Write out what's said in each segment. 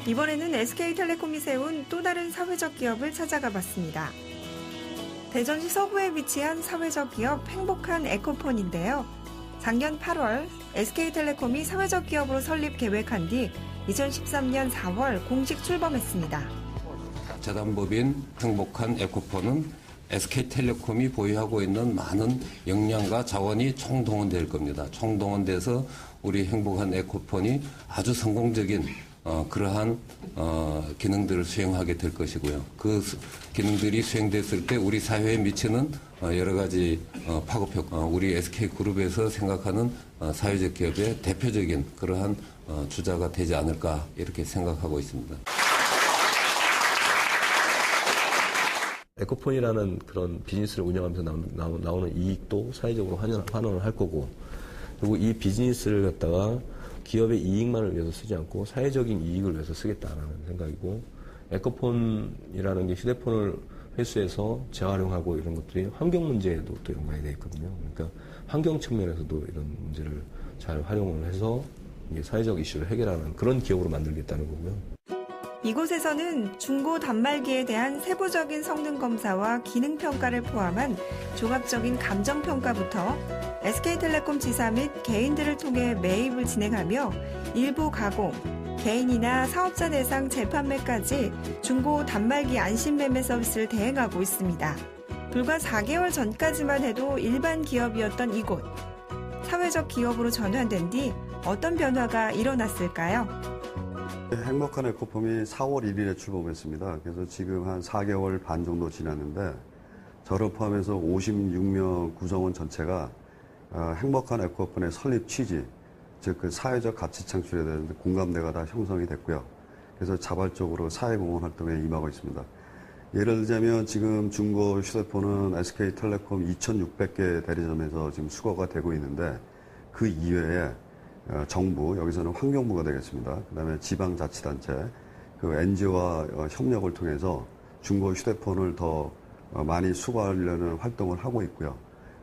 이번에는 SK텔레콤이 세운 또 다른 사회적 기업을 찾아가 봤습니다. 대전시 서구에 위치한 사회적 기업 행복한 에코폰인데요. 작년 8월 SK텔레콤이 사회적 기업으로 설립 계획한 뒤 2013년 4월 공식 출범했습니다. 재단법인 행복한 에코폰은 SK텔레콤이 보유하고 있는 많은 역량과 자원이 총동원될 겁니다. 총동원돼서 우리 행복한 에코폰이 아주 성공적인 그러한 기능들을 수행하게 될 것이고요. 그 기능들이 수행됐을 때 우리 사회에 미치는 여러 가지 파급효과, 우리 SK그룹에서 생각하는 사회적 기업의 대표적인 그러한 주자가 되지 않을까 이렇게 생각하고 있습니다. 에코폰이라는 그런 비즈니스를 운영하면서 나오는 이익도 사회적으로 환원을 할 거고, 그리고 이 비즈니스를 갖다가 기업의 이익만을 위해서 쓰지 않고 사회적인 이익을 위해서 쓰겠다라는 생각이고, 에코폰이라는 게 휴대폰을 회수해서 재활용하고 이런 것들이 환경 문제에도 또 연관이 되어 있거든요. 그러니까 환경 측면에서도 이런 문제를 잘 활용을 해서 이게 사회적 이슈를 해결하는 그런 기업으로 만들겠다는 거고요. 이곳에서는 중고 단말기에 대한 세부적인 성능 검사와 기능 평가를 포함한 종합적인 감정 평가부터 SK텔레콤 지사 및 개인들을 통해 매입을 진행하며 일부 가공, 개인이나 사업자 대상 재판매까지 중고 단말기 안심매매 서비스를 대행하고 있습니다. 불과 4개월 전까지만 해도 일반 기업이었던 이곳. 사회적 기업으로 전환된 뒤 어떤 변화가 일어났을까요? 행복한 에코폼이 4월 1일에 출범했습니다. 그래서 지금 한 4개월 반 정도 지났는데, 저를 포함해서 56명 구성원 전체가 행복한 에코폼의 설립 취지, 즉 그 사회적 가치 창출에 대한 공감대가 다 형성이 됐고요. 그래서 자발적으로 사회공헌 활동에 임하고 있습니다. 예를 들자면 지금 중고 휴대폰은 SK텔레콤 2,600개 대리점에서 지금 수거가 되고 있는데, 그 이외에 정부, 여기서는 환경부가 되겠습니다. 그 다음에 지방자치단체, 그 NGO와 협력을 통해서 중고 휴대폰을 더 많이 수거하려는 활동을 하고 있고요.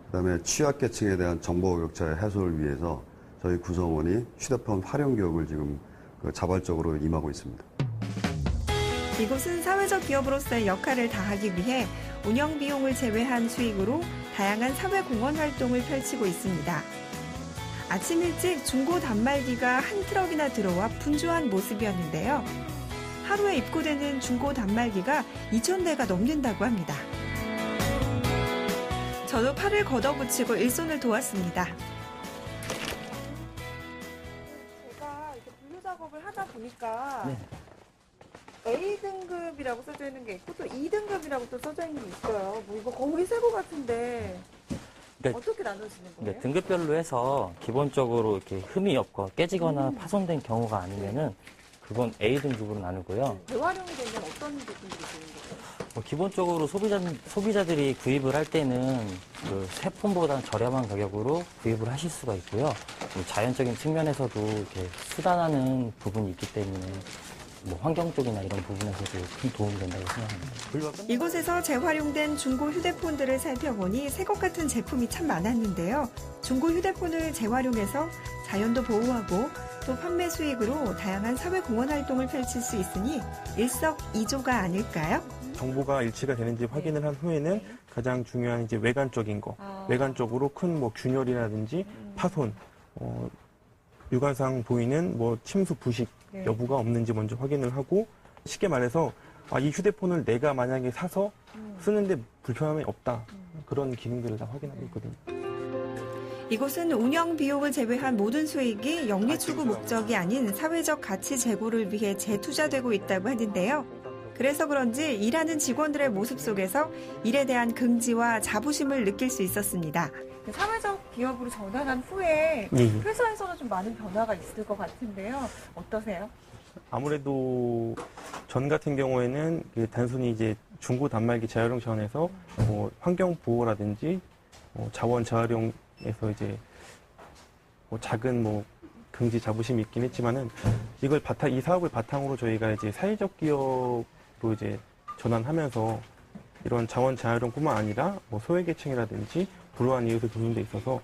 그 다음에 취약계층에 대한 정보격차의 해소를 위해서 저희 구성원이 휴대폰 활용 교육을 지금 자발적으로 임하고 있습니다. 이곳은 사회적 기업으로서의 역할을 다하기 위해 운영 비용을 제외한 수익으로 다양한 사회공헌 활동을 펼치고 있습니다. 아침 일찍 중고 단말기가 한 트럭이나 들어와 분주한 모습이었는데요. 하루에 입고되는 중고 단말기가 2,000대가 넘는다고 합니다. 저도 팔을 걷어붙이고 일손을 도왔습니다. 제가 이렇게 분류 작업을 하다 보니까 네. A등급이라고 써져 있는 게 있고 또 2등급이라고 또 써져 있는 게 있어요. 뭐 이거 거의 새 거 같은데. 그러니까 어떻게 나눠지는 거예요? 등급별로 해서 기본적으로 이렇게 흠이 없고 깨지거나 파손된 경우가 아니면은 그건 A등급으로 나누고요. 재활용이 되면 어떤 제품들이 되는 거예요? 기본적으로 소비자들이 구입을 할 때는 그 새 폰보다 저렴한 가격으로 구입을 하실 수가 있고요. 자연적인 측면에서도 이렇게 수단하는 부분이 있기 때문에 환경 쪽이나 이런 부분에서도 큰 도움이 된다고 생각합니다. 이곳에서 재활용된 중고 휴대폰들을 살펴보니 새 것 같은 제품이 참 많았는데요. 중고 휴대폰을 재활용해서 자연도 보호하고 또 판매 수익으로 다양한 사회공헌 활동을 펼칠 수 있으니 일석이조가 아닐까요? 정보가 일치가 되는지 확인을 한 후에는 가장 중요한 이제 외관적인 거, 외관적으로 큰 균열이라든지 파손, 육안상 보이는 침수 부식 여부가 없는지 먼저 확인을 하고, 쉽게 말해서 이 휴대폰을 내가 만약에 사서 쓰는데 불편함이 없다, 그런 기능들을 다 확인하고 있거든요. 이곳은 운영 비용을 제외한 모든 수익이 영리 추구 목적이 아닌 사회적 가치 제고를 위해 재투자되고 있다고 하는데요. 그래서 그런지 일하는 직원들의 모습 속에서 일에 대한 긍지와 자부심을 느낄 수 있었습니다. 사회적 기업으로 전환한 후에 회사에서는 좀 많은 변화가 있을 것 같은데요. 어떠세요? 아무래도 전 같은 경우에는 단순히 이제 중고 단말기 재활용 차원에서 환경 보호라든지 자원 재활용에서 이제 작은 긍지 자부심이 있긴 했지만은 이 사업을 바탕으로 저희가 이제 사회적 기업으로 이제 전환하면서 이런 자원 재활용뿐만 아니라 소외계층이라든지 불우한 이웃을 돕는 데 있어서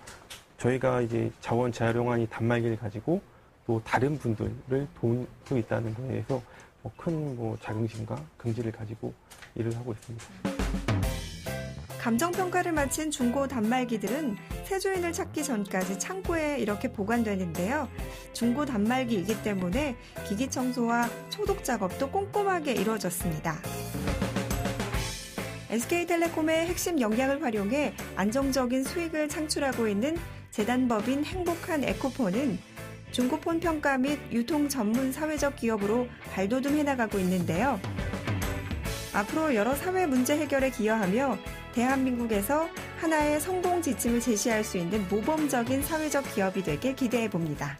저희가 이제 자원 재활용한 이 단말기를 가지고 또 다른 분들을 도울 수 있다는 거에 대해서 큰 자긍심과 긍지를 가지고 일을 하고 있습니다. 감정평가를 마친 중고 단말기들은 새 주인을 찾기 전까지 창고에 이렇게 보관되는데요. 중고 단말기이기 때문에 기기 청소와 소독 작업도 꼼꼼하게 이루어졌습니다. SK텔레콤의 핵심 역량을 활용해 안정적인 수익을 창출하고 있는 재단법인 행복한 에코폰은 중고폰 평가 및 유통 전문 사회적 기업으로 발돋움해 나가고 있는데요. 앞으로 여러 사회 문제 해결에 기여하며 대한민국에서 하나의 성공 지침을 제시할 수 있는 모범적인 사회적 기업이 되길 기대해 봅니다.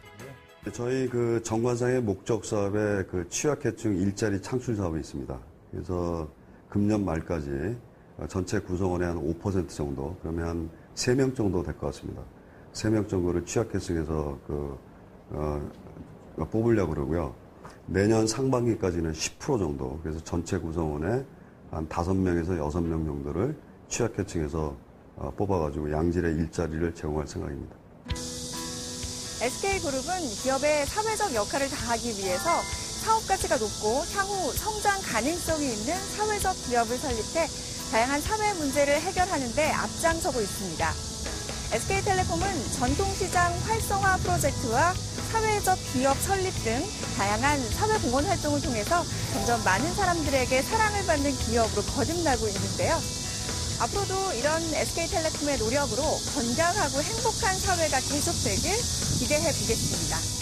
저희 정관상의 목적 사업에 취약계층 일자리 창출 사업이 있습니다. 그래서 금년 말까지 전체 구성원의 한 5% 정도, 그러면 한 3명 정도 될 것 같습니다. 3명 정도를 취약계층에서 뽑으려고 그러고요. 내년 상반기까지는 10% 정도, 그래서 전체 구성원의 한 5명에서 6명 정도를 취약계층에서 뽑아가지고 양질의 일자리를 제공할 생각입니다. SK그룹은 기업의 사회적 역할을 다하기 위해서 사업 가치가 높고 향후 성장 가능성이 있는 사회적 기업을 설립해 다양한 사회 문제를 해결하는 데 앞장서고 있습니다. SK텔레콤은 전통시장 활성화 프로젝트와 사회적 기업 설립 등 다양한 사회공헌 활동을 통해서 점점 많은 사람들에게 사랑을 받는 기업으로 거듭나고 있는데요. 앞으로도 이런 SK텔레콤의 노력으로 건강하고 행복한 사회가 계속되길 기대해 보겠습니다.